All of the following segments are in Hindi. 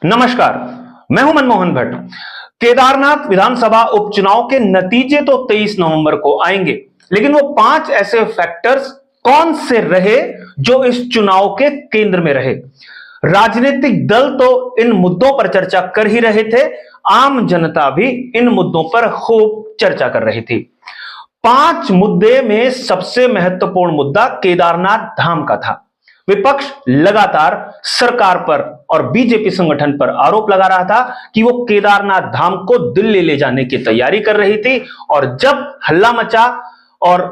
नमस्कार, मैं हूं मनमोहन भट्ट। केदारनाथ विधानसभा उपचुनाव के नतीजे तो 23 नवंबर को आएंगे, लेकिन वो 5 ऐसे फैक्टर्स कौन से रहे जो इस चुनाव के केंद्र में रहे। राजनीतिक दल तो इन मुद्दों पर चर्चा कर ही रहे थे, आम जनता भी इन मुद्दों पर खूब चर्चा कर रही थी। 5 मुद्दे में सबसे महत्वपूर्ण मुद्दा केदारनाथ धाम का था। विपक्ष लगातार सरकार पर और बीजेपी संगठन पर आरोप लगा रहा था कि वो केदारनाथ धाम को दिल्ली ले जाने की तैयारी कर रही थी, और जब हल्ला मचा और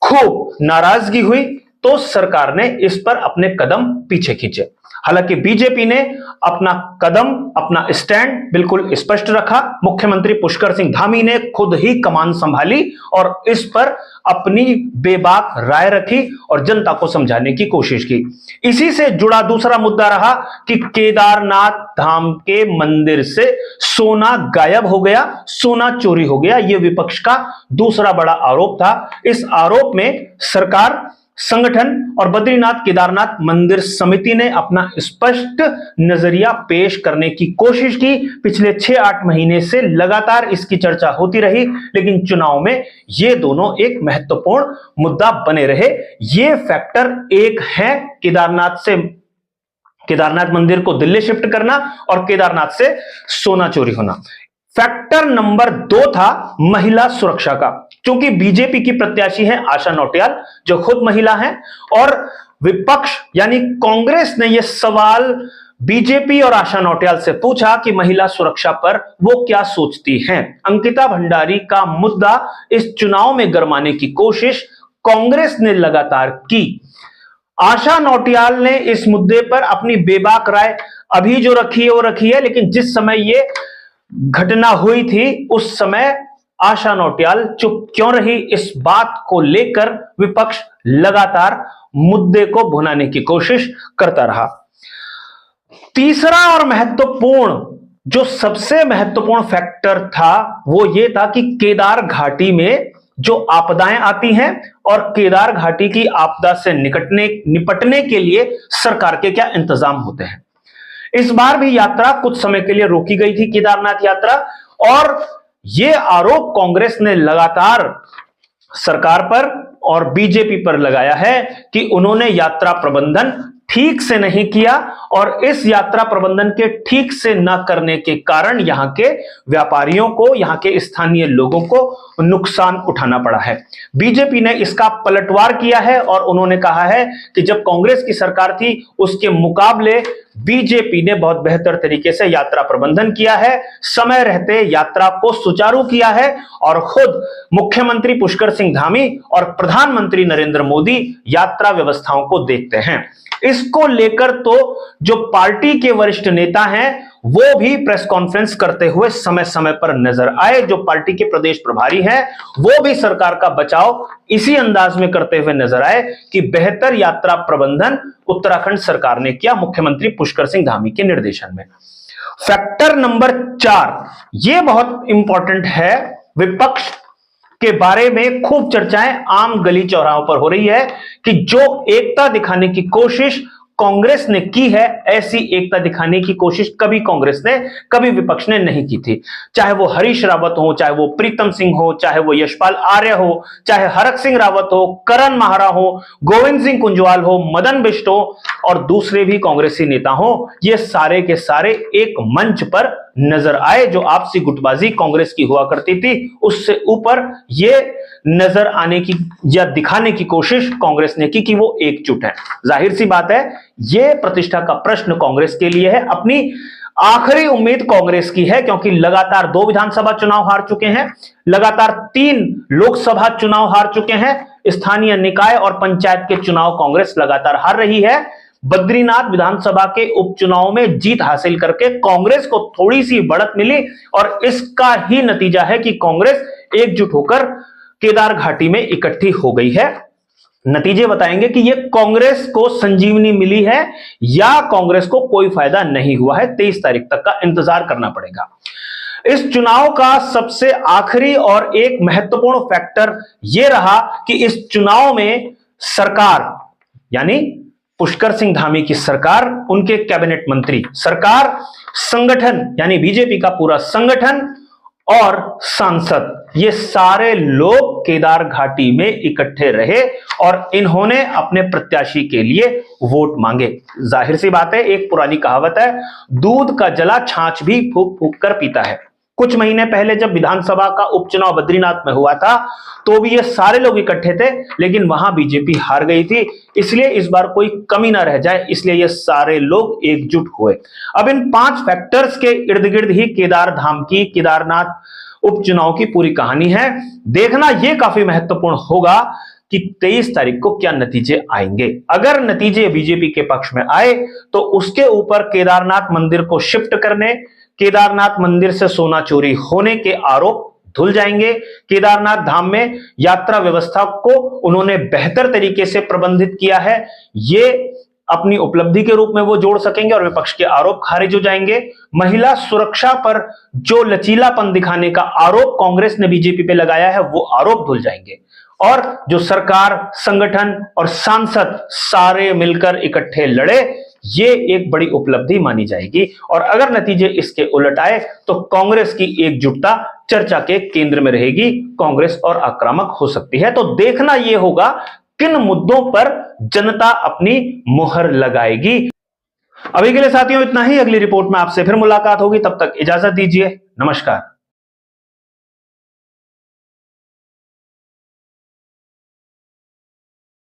खूब नाराजगी हुई तो सरकार ने इस पर अपने कदम पीछे खींचे। हालांकि बीजेपी ने अपना कदम, अपना स्टैंड बिल्कुल स्पष्ट रखा। मुख्यमंत्री पुष्कर सिंह धामी ने खुद ही कमान संभाली और इस पर अपनी बेबाक राय रखी और जनता को समझाने की कोशिश की। इसी से जुड़ा दूसरा मुद्दा रहा कि केदारनाथ धाम के मंदिर से सोना गायब हो गया, सोना चोरी हो गया। यह विपक्ष का दूसरा बड़ा आरोप था। इस आरोप में सरकार, संगठन और बद्रीनाथ केदारनाथ मंदिर समिति ने अपना स्पष्ट नजरिया पेश करने की कोशिश की। पिछले 6-8 महीने से लगातार इसकी चर्चा होती रही, लेकिन चुनाव में ये दोनों एक महत्वपूर्ण मुद्दा बने रहे। ये फैक्टर एक है केदारनाथ मंदिर को दिल्ली शिफ्ट करना और केदारनाथ से सोना चोरी होना। फैक्टर नंबर 2 था महिला सुरक्षा का। क्योंकि बीजेपी की प्रत्याशी है आशा नौटियाल, जो खुद महिला हैं, और विपक्ष यानी कांग्रेस ने यह सवाल बीजेपी और आशा नौटियाल से पूछा कि महिला सुरक्षा पर वो क्या सोचती हैं। अंकिता भंडारी का मुद्दा इस चुनाव में गरमाने की कोशिश कांग्रेस ने लगातार की। आशा नौटियाल ने इस मुद्दे पर अपनी बेबाक राय अभी जो रखी है वो रखी है, लेकिन जिस समय ये घटना हुई थी उस समय आशा नौटियाल चुप क्यों रही। इस बात को लेकर विपक्ष लगातार मुद्दे को भुनाने की कोशिश करता रहा। तीसरा और महत्वपूर्ण, जो सबसे महत्वपूर्ण फैक्टर था, वो ये था कि केदार घाटी में जो आपदाएं आती हैं और केदार घाटी की आपदा से निपटने के लिए सरकार के क्या इंतजाम होते हैं। इस बार भी यात्रा कुछ समय के लिए रोकी गई थी, केदारनाथ यात्रा, और यह आरोप कांग्रेस ने लगातार सरकार पर और बीजेपी पर लगाया है कि उन्होंने यात्रा प्रबंधन ठीक से नहीं किया, और इस यात्रा प्रबंधन के ठीक से न करने के कारण यहां के व्यापारियों को, यहां के स्थानीय लोगों को नुकसान उठाना पड़ा है। बीजेपी ने इसका पलटवार किया है और उन्होंने कहा है कि जब कांग्रेस की सरकार थी उसके मुकाबले बीजेपी ने बहुत बेहतर तरीके से यात्रा प्रबंधन किया है, समय रहते यात्रा को सुचारू किया है, और खुद मुख्यमंत्री पुष्कर सिंह धामी और प्रधानमंत्री नरेंद्र मोदी यात्रा व्यवस्थाओं को देखते हैं। इसको लेकर तो जो पार्टी के वरिष्ठ नेता हैं वो भी प्रेस कॉन्फ्रेंस करते हुए समय समय पर नजर आए। जो पार्टी के प्रदेश प्रभारी हैं वो भी सरकार का बचाव इसी अंदाज में करते हुए नजर आए कि बेहतर यात्रा प्रबंधन उत्तराखंड सरकार ने किया, मुख्यमंत्री पुष्कर सिंह धामी के निर्देशन में। फैक्टर नंबर 4, यह बहुत इंपॉर्टेंट है। विपक्ष के बारे में खूब चर्चाएं आम गली चौराहों पर हो रही है कि जो एकता दिखाने की कोशिश कांग्रेस ने की है, ऐसी एकता दिखाने की कोशिश कभी कांग्रेस ने, कभी विपक्ष ने नहीं की थी। चाहे वो हरीश रावत हो, चाहे वो प्रीतम सिंह हो, चाहे वो यशपाल आर्य हो, चाहे हरक सिंह रावत हो, करण माहरा हो, गोविंद सिंह कुंजवाल हो, मदन बिष्ट हो और दूसरे भी कांग्रेसी नेता हो, ये सारे के सारे एक मंच पर नजर आए। जो आपसी गुटबाजी कांग्रेस की हुआ करती थी उससे ऊपर ये नजर आने की या दिखाने की कोशिश कांग्रेस ने की कि वो एकजुट है। जाहिर सी बात है ये प्रतिष्ठा का प्रश्न कांग्रेस के लिए है। अपनी आखिरी उम्मीद कांग्रेस की है, क्योंकि लगातार 2 विधानसभा चुनाव हार चुके हैं, लगातार 3 लोकसभा चुनाव हार चुके हैं, स्थानीय निकाय और पंचायत के चुनाव कांग्रेस लगातार हार रही है। बद्रीनाथ विधानसभा के उपचुनाव में जीत हासिल करके कांग्रेस को थोड़ी सी बढ़त मिली, और इसका ही नतीजा है कि कांग्रेस एकजुट होकर केदार घाटी में इकट्ठी हो गई है। नतीजे बताएंगे कि यह कांग्रेस को संजीवनी मिली है या कांग्रेस को कोई फायदा नहीं हुआ है। 23 तारीख तक का इंतजार करना पड़ेगा। इस चुनाव का सबसे आखिरी और एक महत्वपूर्ण फैक्टर यह रहा कि इस चुनाव में सरकार यानी पुष्कर सिंह धामी की सरकार, उनके कैबिनेट मंत्री, सरकार, संगठन यानी बीजेपी का पूरा संगठन और सांसद, ये सारे लोग केदार घाटी में इकट्ठे रहे और इन्होंने अपने प्रत्याशी के लिए वोट मांगे। जाहिर सी बात है, एक पुरानी कहावत है, दूध का जला छाछ भी फूंक फूंक कर पीता है। कुछ महीने पहले जब विधानसभा का उपचुनाव बद्रीनाथ में हुआ था तो भी ये सारे लोग इकट्ठे थे, लेकिन वहां बीजेपी हार गई थी। इसलिए इस बार कोई कमी ना रह जाए, इसलिए ये सारे लोग एकजुट हुए। अब इन 5 फैक्टर्स के इर्द गिर्द ही केदार धाम की, केदारनाथ उपचुनाव की पूरी कहानी है। देखना यह काफी महत्वपूर्ण होगा कि 23 तारीख को क्या नतीजे आएंगे। अगर नतीजे बीजेपी के पक्ष में आए तो उसके ऊपर केदारनाथ मंदिर को शिफ्ट करने, केदारनाथ मंदिर से सोना चोरी होने के आरोप धुल जाएंगे। केदारनाथ धाम में यात्रा व्यवस्था को उन्होंने बेहतर तरीके से प्रबंधित किया है, ये अपनी उपलब्धि के रूप में वो जोड़ सकेंगे और विपक्ष के आरोप खारिज हो जाएंगे। महिला सुरक्षा पर जो लचीलापन दिखाने का आरोप कांग्रेस ने बीजेपी पे लगाया है, वो आरोप धुल जाएंगे और जो सरकार, संगठन और सांसद सारे मिलकर इकट्ठे लड़े, ये एक बड़ी उपलब्धि मानी जाएगी। और अगर नतीजे इसके उलट आए तो कांग्रेस की एकजुटता चर्चा के केंद्र में रहेगी, कांग्रेस और आक्रामक हो सकती है। तो देखना यह होगा किन मुद्दों पर जनता अपनी मुहर लगाएगी। अभी के लिए साथियों इतना ही, अगली रिपोर्ट में आपसे फिर मुलाकात होगी, तब तक इजाजत दीजिए, नमस्कार।